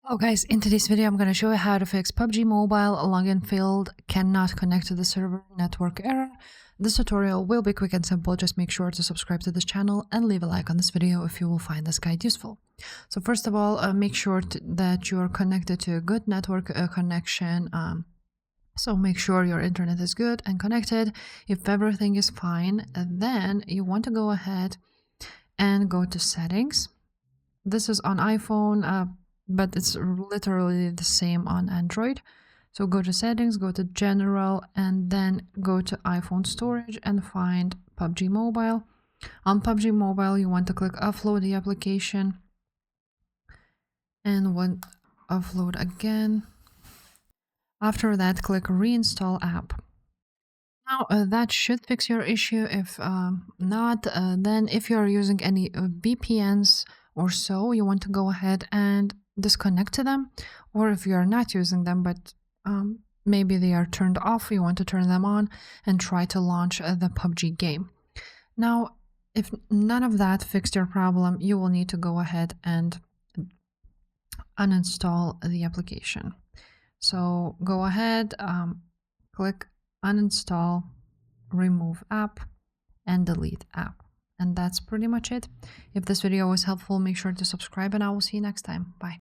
Hello guys, in today's video I'm going to show you how to fix PUBG Mobile login field cannot connect to the server network error. This tutorial will be quick and simple. Just make sure to subscribe to this channel and leave a like on this video if you will find this guide useful. So first of all, make sure that you're connected to a good network connection. So make sure your internet is good and connected. If everything is fine, then you want to go ahead and go to settings. This is on iPhone, but it's literally the same on Android. So go to settings, go to general, and then go to iPhone storage and find PUBG Mobile. On PUBG Mobile, you want to click upload the application and upload again. After that, click reinstall app. Now that should fix your issue. If not, then if you're using any VPNs or so, you want to go ahead and disconnect to them, or if you're not using them but maybe they are turned off, you want to turn them on and try to launch the PUBG game. Now if none of that fixed your problem, you will need to go ahead and uninstall the application. So go ahead, click uninstall, remove app, and delete app. And that's pretty much it. If this video was helpful, make sure to subscribe and I will see you next time. Bye.